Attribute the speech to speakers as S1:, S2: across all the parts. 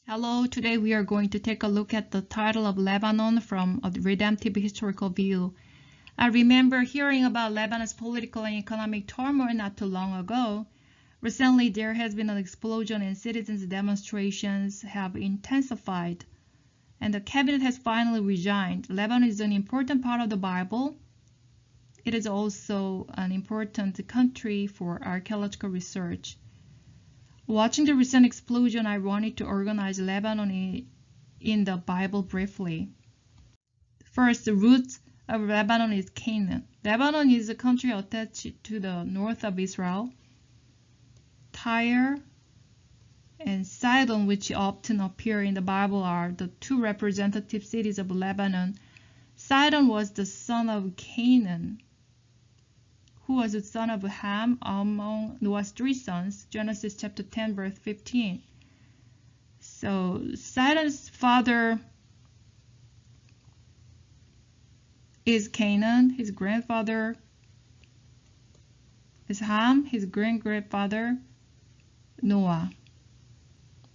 S1: Hello, today we are going to take a look at the title of Lebanon from a redemptive historical view. I remember hearing about Lebanon's political and economic turmoil not too long ago. Recently, there has been an explosion and citizens' demonstrations have intensified, and the cabinet has finally resigned. Lebanon is an important part of the Bible. It is also an important country for archaeological research. Watching the recent explosion, I wanted to organize Lebanon in the Bible briefly. First, the roots of Lebanon is Canaan. Lebanon is a country attached to the north of Israel. Tyre and Sidon, which often appear in the Bible, are the two representative cities of Lebanon. Sidon was the son of Canaan, who was the son of Ham among Noah's three sons, Genesis chapter 10, verse 15. So Sidon's father is Canaan, his grandfather is Ham, his great-grandfather Noah.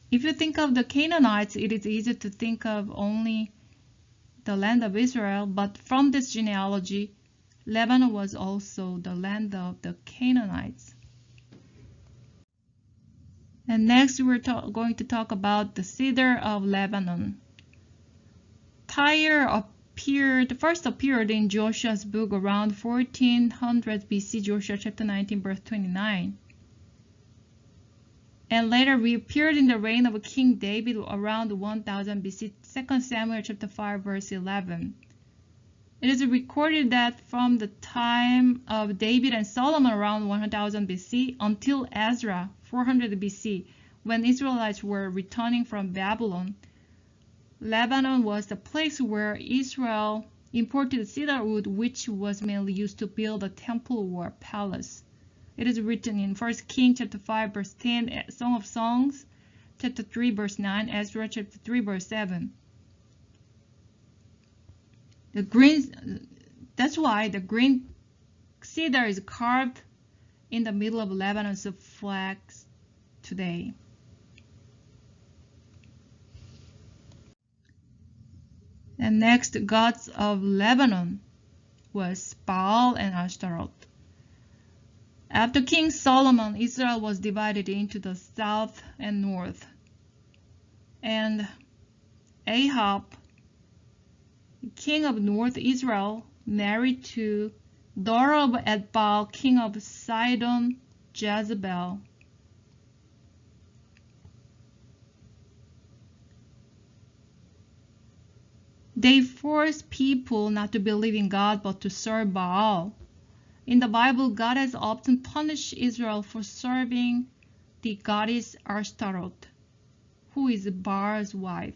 S1: If you think of the Canaanites, it is easy to think of only the land of Israel, but from this genealogy, Lebanon was also the land of the Canaanites. And next we're going to talk about the Cedar of Lebanon. Tyre first appeared in Joshua's book around 1400 BC, Joshua chapter 19, verse 29. And later reappeared in the reign of King David around 1000 BC, 2 Samuel chapter 5, verse 11. It is recorded that from the time of David and Solomon around 1000 BC until Ezra 400 BC, when Israelites were returning from Babylon, Lebanon was the place where Israel imported cedar wood, which was mainly used to build a temple or palace. It is written in 1 Kings chapter 5 verse 10, Song of Songs chapter 3 verse 9, Ezra chapter 3 verse 7. That's why the green cedar is carved in the middle of Lebanon's flags today. And next, gods of Lebanon was Baal and Ashtaroth. After King Solomon, Israel was divided into the south and north. And Ahab, king of North Israel, married to daughter of Baal, king of Sidon, Jezebel. They forced people not to believe in God but to serve Baal. In the Bible, God has often punished Israel for serving the goddess Ashtaroth, who is Baal's wife.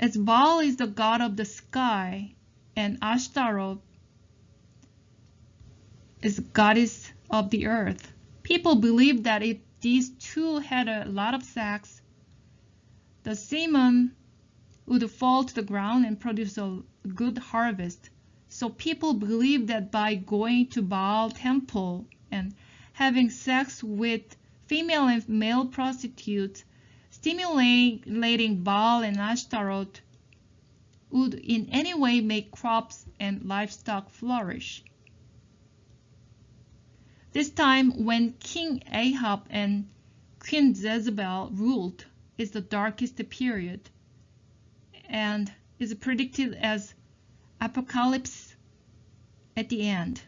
S1: As Baal is the god of the sky and Ashtaroth is goddess of the earth, people believe that if these two had a lot of sex, the semen would fall to the ground and produce a good harvest. So people believe that by going to Baal temple and having sex with female and male prostitutes, stimulating Baal and Ashtaroth would in any way make crops and livestock flourish. This time when King Ahab and Queen Jezebel ruled is the darkest period and is predicted as apocalypse at the end.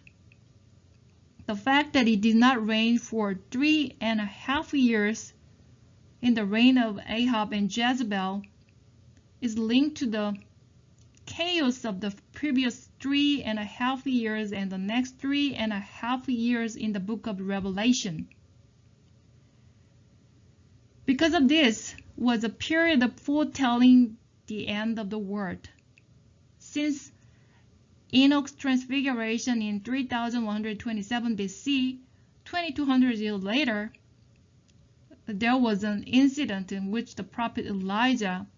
S1: The fact that it did not rain for 3.5 years in the reign of Ahab and Jezebel is linked to the chaos of the previous 3.5 years and the next 3.5 years in the book of Revelation. Because of this was a period of foretelling the end of the world. Since Enoch's transfiguration in 3127 BC, 2200 years later, there was an incident in which the prophet Elijah,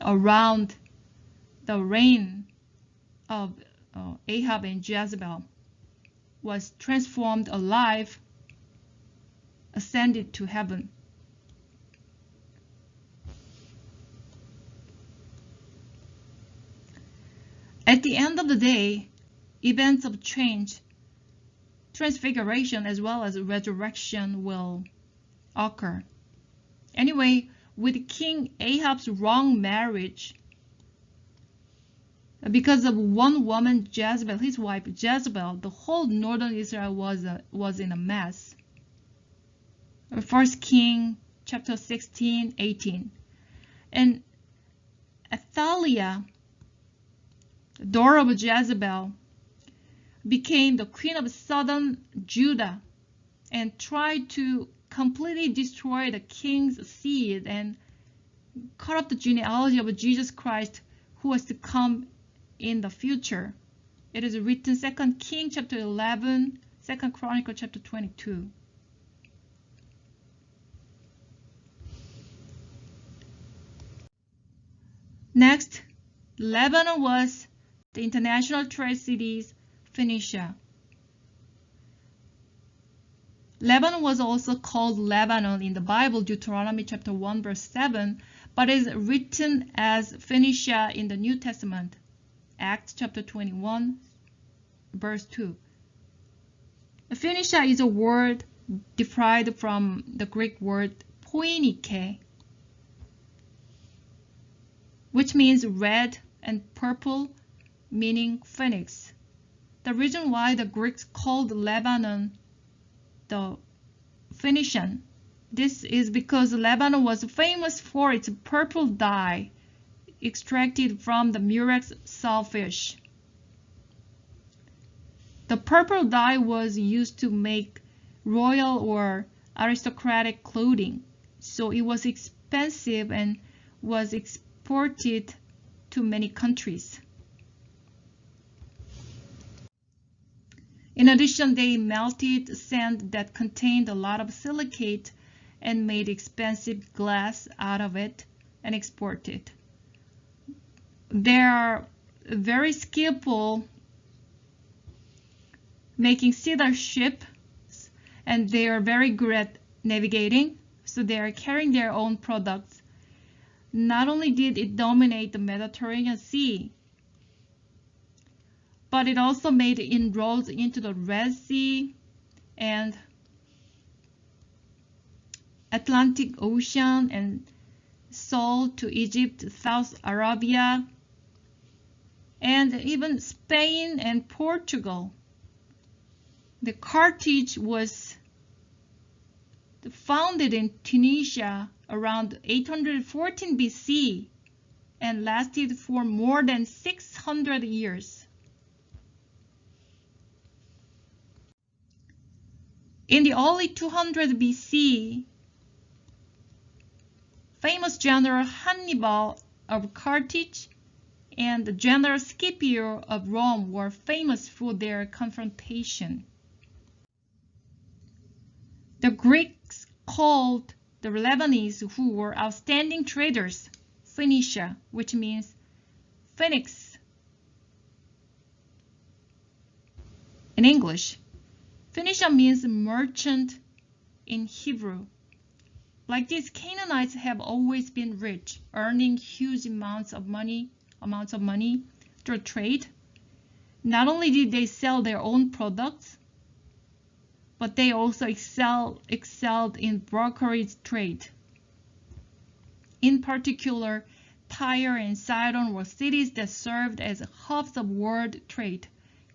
S1: around the reign of Ahab and Jezebel, was transformed alive, ascended to heaven. At the end of the day, events of change, transfiguration, as well as resurrection will occur. Anyway, with King Ahab's wrong marriage, because of one woman, Jezebel, his wife Jezebel, the whole northern Israel was in a mess. 1 King chapter 16, 18. And Athaliah, the daughter of Jezebel, became the queen of southern Judah and tried to completely destroy the king's seed and cut off the genealogy of Jesus Christ, who was to come in the future. It is written 2 King chapter 11, 2 Chronicle chapter 22. Next, Lebanon was the international trade cities, Phoenicia. Lebanon was also called Lebanon in the Bible, Deuteronomy chapter 1 verse 7, but is written as Phoenicia in the New Testament, Acts chapter 21 verse 2. Phoenicia is a word derived from the Greek word Phoenike, which means red and purple, meaning phoenix. The reason why the Greeks called Lebanon the Phoenician, this is because Lebanon was famous for its purple dye extracted from the murex shellfish. The purple dye was used to make royal or aristocratic clothing, so it was expensive and was exported to many countries. In addition, they melted sand that contained a lot of silicate and made expensive glass out of it and exported it. They are very skillful making cedar ships, and they are very good at navigating, so they are carrying their own products. Not only did it dominate the Mediterranean Sea, but it also made inroads into the Red Sea and Atlantic Ocean and sold to Egypt, South Arabia, and even Spain and Portugal. The Carthage was founded in Tunisia around 814 BC and lasted for more than 600 years. In the early 200 BC, famous general Hannibal of Carthage and the general Scipio of Rome were famous for their confrontation. The Greeks called the Lebanese, who were outstanding traders, Phoenicia, which means phoenix in English. Phoenicia means merchant in Hebrew. Like this, Canaanites have always been rich, earning huge amounts of money through trade. Not only did they sell their own products, but they also excelled in brokerage trade. In particular, Tyre and Sidon were cities that served as hubs of world trade,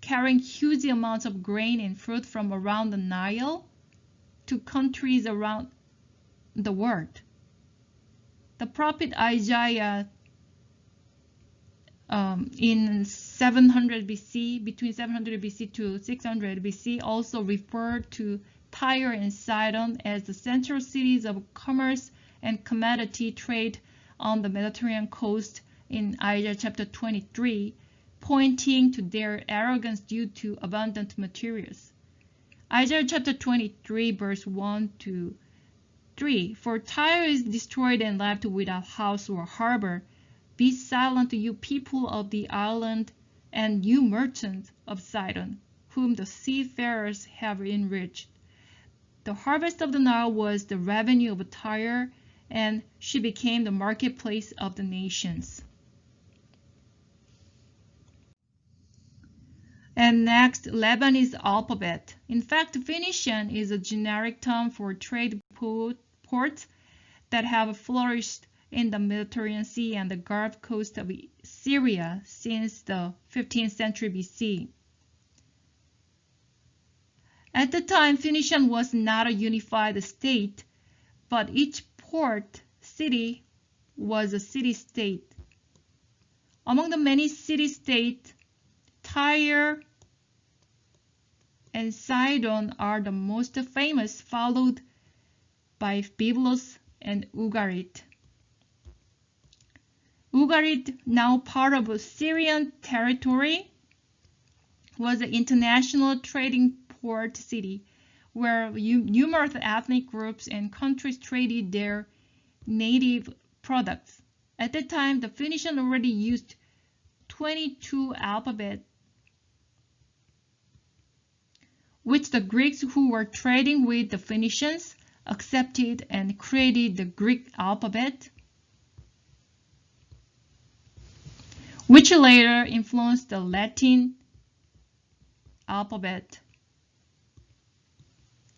S1: carrying huge amounts of grain and fruit from around the Nile to countries around the world. The prophet Isaiah in 700 BC, between 700 BC to 600 BC, also referred to Tyre and Sidon as the central cities of commerce and commodity trade on the Mediterranean coast in Isaiah chapter 23, pointing to their arrogance due to abundant materials. Isaiah chapter 23 verse 1 to 3, For Tyre is destroyed and left without house or harbor. Be silent, you people of the island, and you merchants of Sidon, whom the seafarers have enriched. The harvest of the Nile was the revenue of Tyre, and she became the marketplace of the nations. And next, Lebanese alphabet. In fact, Phoenician is a generic term for trade ports that have flourished in the Mediterranean Sea and the Gulf coast of Syria since the 15th century BC. At the time, Phoenician was not a unified state, but each port city was a city-state. Among the many city-states, Tyre and Sidon are the most famous, followed by Byblos and Ugarit. Ugarit, now part of Syrian territory, was an international trading port city where numerous ethnic groups and countries traded their native products. At that time, the Phoenician already used 22 alphabet, which the Greeks who were trading with the Phoenicians accepted and created the Greek alphabet, which later influenced the Latin alphabet,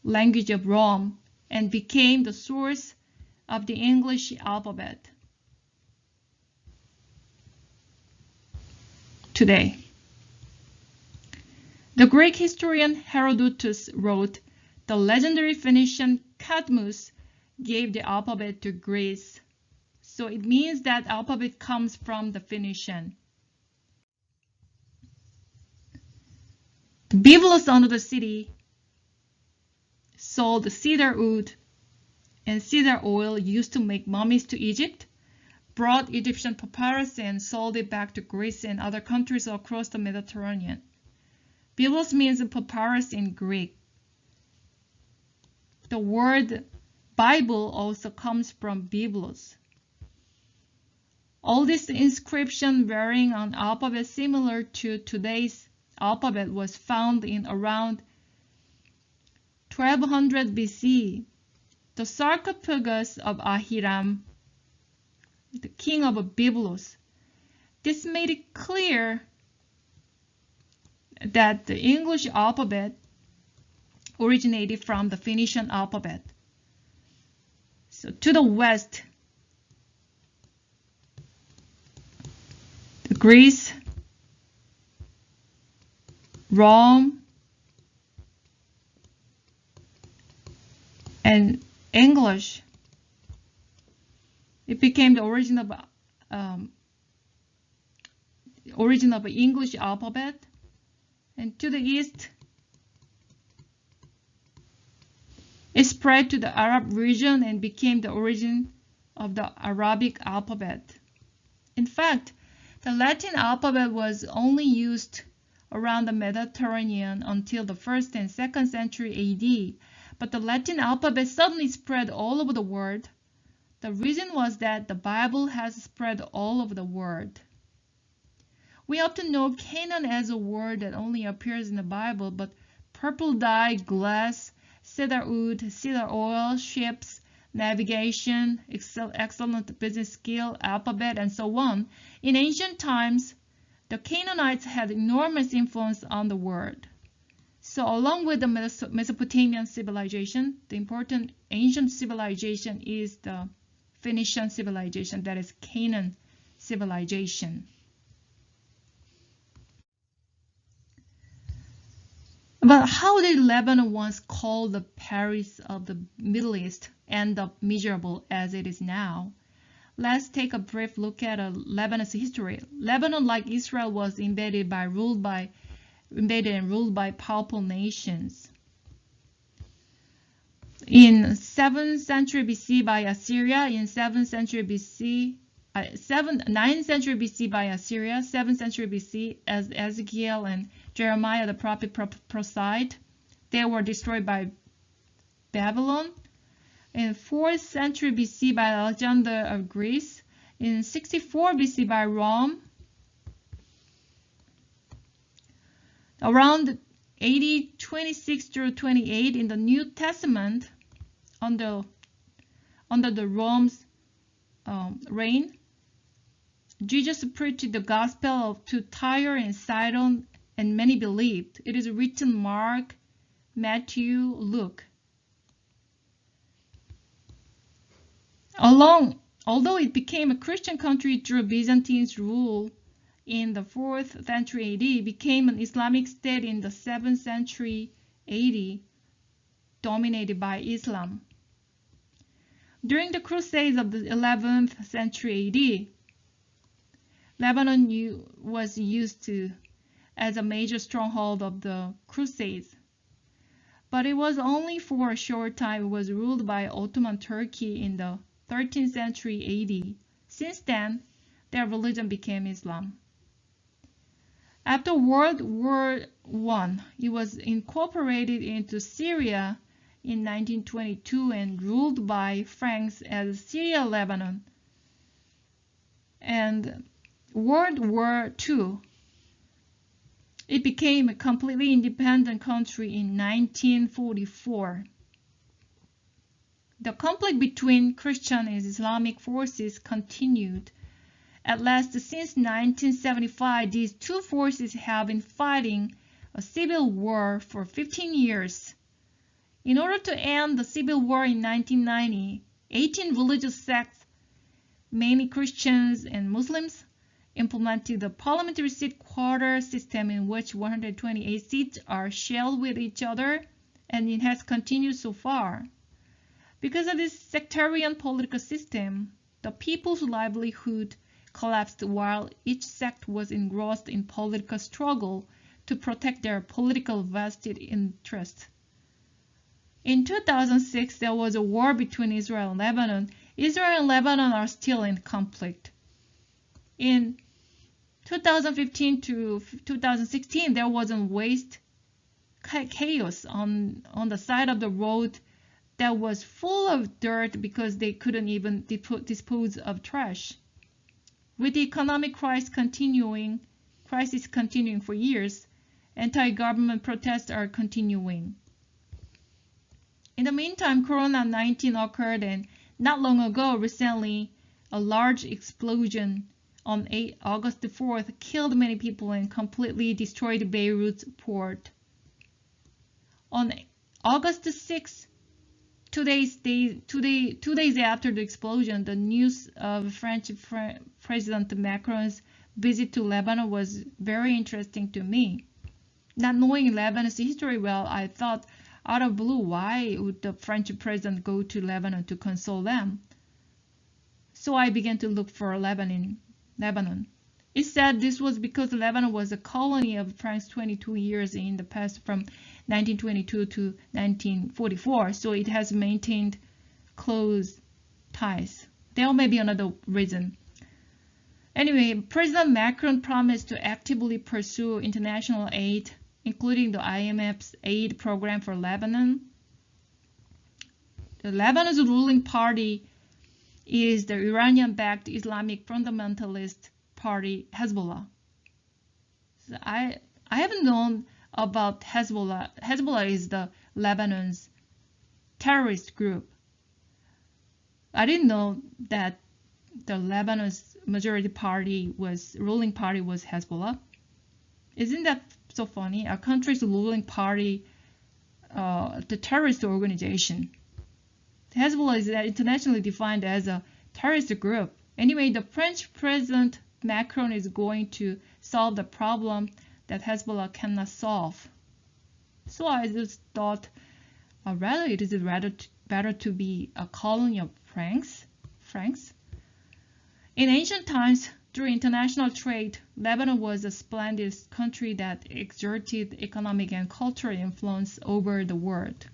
S1: language of Rome, and became the source of the English alphabet today. The Greek historian Herodotus wrote, "The legendary Phoenician Cadmus gave the alphabet to Greece." So it means that alphabet comes from the Phoenician. The Byblos under the city sold cedar wood and cedar oil used to make mummies to Egypt, brought Egyptian papyrus and sold it back to Greece and other countries across the Mediterranean. Byblos means papyrus in Greek. The word Bible also comes from Byblos. All this inscription bearing an alphabet similar to today's alphabet was found in around 1200 BC. The sarcophagus of Ahiram, the king of Byblos. This made it clear that the English alphabet originated from the Phoenician alphabet. So to the west, Greece, Rome, and English. It became the origin of English alphabet. And to the east, it spread to the Arab region and became the origin of the Arabic alphabet. In fact, the Latin alphabet was only used around the Mediterranean until the 1st and 2nd century AD, but the Latin alphabet suddenly spread all over the world. The reason was that the Bible has spread all over the world. We often know Canaan as a word that only appears in the Bible, but purple dye, glass, cedar wood, cedar oil, ships, navigation, excellent business skill, alphabet, and so on. In ancient times, the Canaanites had enormous influence on the world. So along with the Mesopotamian civilization, the important ancient civilization is the Phoenician civilization, that is Canaan civilization. But how did Lebanon, once called the Paris of the Middle East, end up miserable as it is now? Let's take a brief look at Lebanon's history. Lebanon, like Israel, was invaded and ruled by powerful nations. In 7th century BC by Assyria, in 9th century BC by Assyria, 7th century BC as Ezekiel and Jeremiah the prophet prophesied. They were destroyed by Babylon. In 4th century BC by Alexander of Greece. In 64 BC by Rome. Around AD 26 through 28 in the New Testament, under the Rome's reign, Jesus preached the gospel to Tyre and Sidon, and many believed. It is written Mark, Matthew, Luke. Although it became a Christian country through Byzantine's rule in the 4th century AD, it became an Islamic state in the 7th century AD, dominated by Islam. During the Crusades of the 11th century AD, Lebanon was used as a major stronghold of the Crusades. But it was only for a short time. It was ruled by Ottoman Turkey in the 13th century AD. Since then, their religion became Islam. After World War I, it was incorporated into Syria in 1922 and ruled by Franks as Syria, Lebanon. And World War II, it became a completely independent country in 1944. The conflict between Christian and Islamic forces continued. At last, since 1975, these two forces have been fighting a civil war for 15 years. In order to end the civil war in 1990, 18 religious sects, mainly Christians and Muslims, implemented the parliamentary seat quota system in which 128 seats are shared with each other, and it has continued so far. Because of this sectarian political system, the people's livelihood collapsed while each sect was engrossed in political struggle to protect their political vested interests. In 2006, there was a war between Israel and Lebanon. Israel and Lebanon are still in conflict. In 2015 to 2016, there was a waste chaos on the side of the road that was full of dirt because they couldn't even dispose of trash. With the economic crisis continuing for years, anti-government protests are continuing. In the meantime, Corona-19 occurred, and not long ago, recently, a large explosion on August 4th killed many people and completely destroyed Beirut's port. On August 6th, 2 days after the explosion, the news of French President Macron's visit to Lebanon was very interesting to me. Not knowing Lebanon's history well, I thought, out of blue, why would the French president go to Lebanon to console them? So I began to look for Lebanon. It said this was because Lebanon was a colony of France 22 years in the past, from 1922 to 1944, so it has maintained close ties. There may be another reason. Anyway, President Macron promised to actively pursue international aid, including the IMF's aid program for Lebanon. The Lebanon's ruling party is the Iranian-backed Islamic fundamentalist party Hezbollah. So I haven't known about Hezbollah. Hezbollah is the Lebanon's terrorist group. I didn't know that the Lebanon's ruling party was Hezbollah. Isn't that so funny? Our country's ruling party, the terrorist organization. Hezbollah is internationally defined as a terrorist group. Anyway, the French President Macron is going to solve the problem that Hezbollah cannot solve. So I just thought, it is better to be a colony of Franks. In ancient times, through international trade, Lebanon was a splendid country that exerted economic and cultural influence over the world.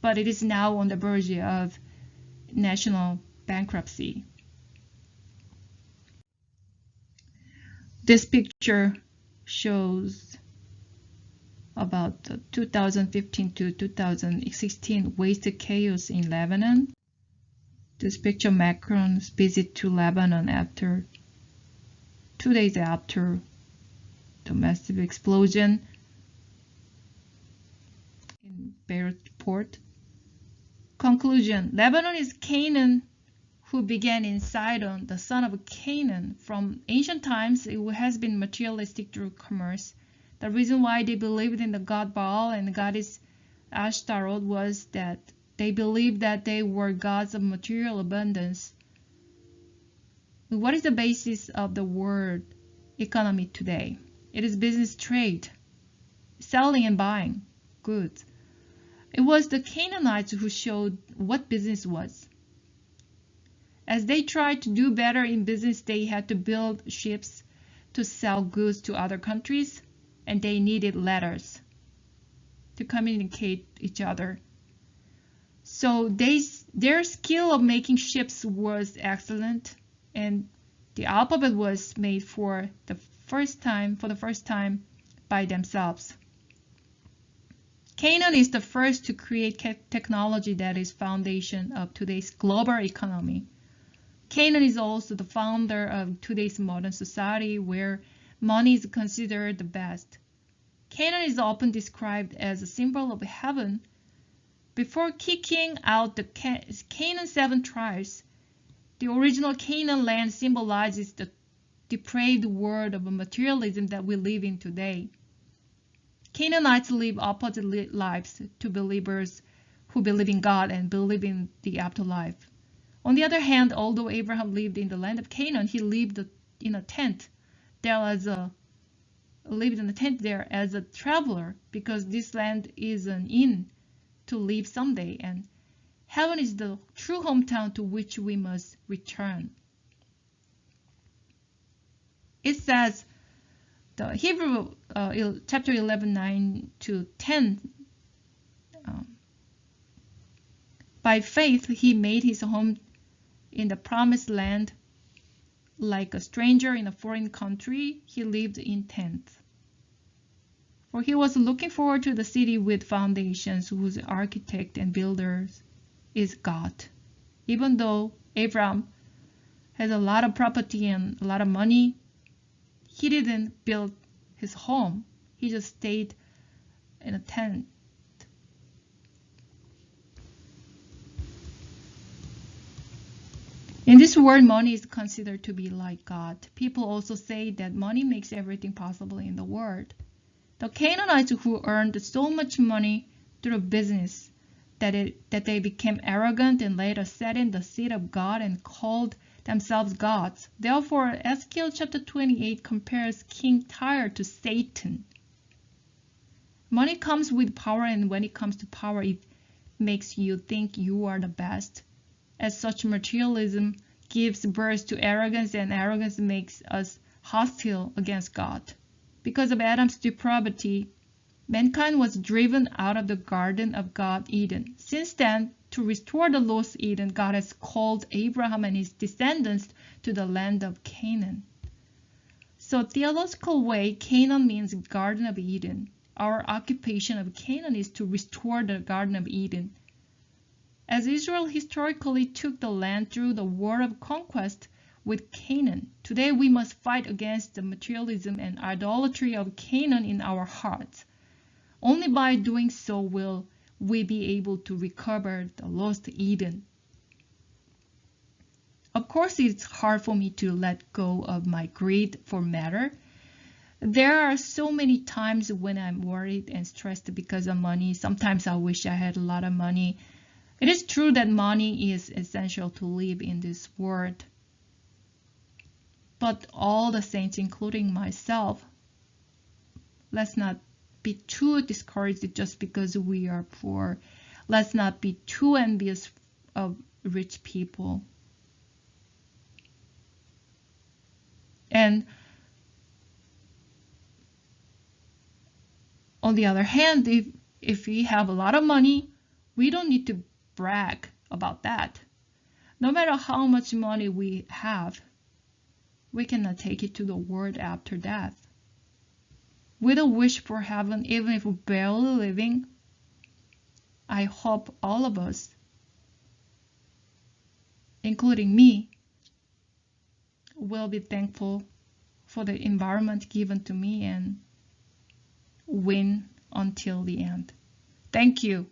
S1: But it is now on the verge of national bankruptcy. This picture shows about the 2015 to 2016 waste chaos in Lebanon. This picture, Macron's visit to Lebanon 2 days after the massive explosion. Beirut port. Conclusion: Lebanon is Canaan, who began in Sidon, the son of Canaan. From ancient times, it has been materialistic through commerce. The reason why they believed in the god Baal and the goddess Ashtaroth was that they believed that they were gods of material abundance. What is the basis of the world economy today? It is business trade, selling and buying goods. It was the Canaanites who showed what business was. As they tried to do better in business, they had to build ships to sell goods to other countries, and they needed letters to communicate each other. So their skill of making ships was excellent, and the alphabet was made for the first time by themselves. Canaan is the first to create technology that is foundation of today's global economy. Canaan is also the founder of today's modern society where money is considered the best. Canaan is often described as a symbol of heaven. Before kicking out the Canaan 7 tribes, the original Canaan land symbolizes the depraved world of materialism that we live in today. Canaanites live opposite lives to believers who believe in God and believe in the afterlife. On the other hand, although Abraham lived in the land of Canaan, he lived in a tent there as a traveler, because this land is an inn to live someday, and heaven is the true hometown to which we must return. It says, the Hebrew chapter 11, 9 to 10, by faith he made his home in the promised land. Like a stranger in a foreign country, he lived in tents. For he was looking forward to the city with foundations, whose architect and builder is God. Even though Abraham has a lot of property and a lot of money, he didn't build his home. He just stayed in a tent. In this world, money is considered to be like God. People also say that money makes everything possible in the world. The Canaanites, who earned so much money through business that they became arrogant and later sat in the seat of God and called themselves gods. Therefore, Ezekiel chapter 28 compares King Tyre to Satan. Money comes with power, and when it comes to power, it makes you think you are the best. As such, materialism gives birth to arrogance, and arrogance makes us hostile against God. Because of Adam's depravity, mankind was driven out of the Garden of God, Eden. Since then, to restore the lost Eden, God has called Abraham and his descendants to the land of Canaan. So, theological way, Canaan means Garden of Eden. Our occupation of Canaan is to restore the Garden of Eden. As Israel historically took the land through the war of conquest with Canaan, today we must fight against the materialism and idolatry of Canaan in our hearts. Only by doing so will we be able to recover the lost Eden. Of course, it's hard for me to let go of my greed for matter. There are so many times when I'm worried and stressed because of money. Sometimes I wish I had a lot of money. It is true that money is essential to live in this world. But all the saints, including myself, let's not be too discouraged just because we are poor. Let's not be too envious of rich people. And on the other hand, if we have a lot of money, we don't need to brag about that. No matter how much money we have, we cannot take it to the world after death. With a wish for heaven, even if we're barely living, I hope all of us, including me, will be thankful for the environment given to me and win until the end. Thank you.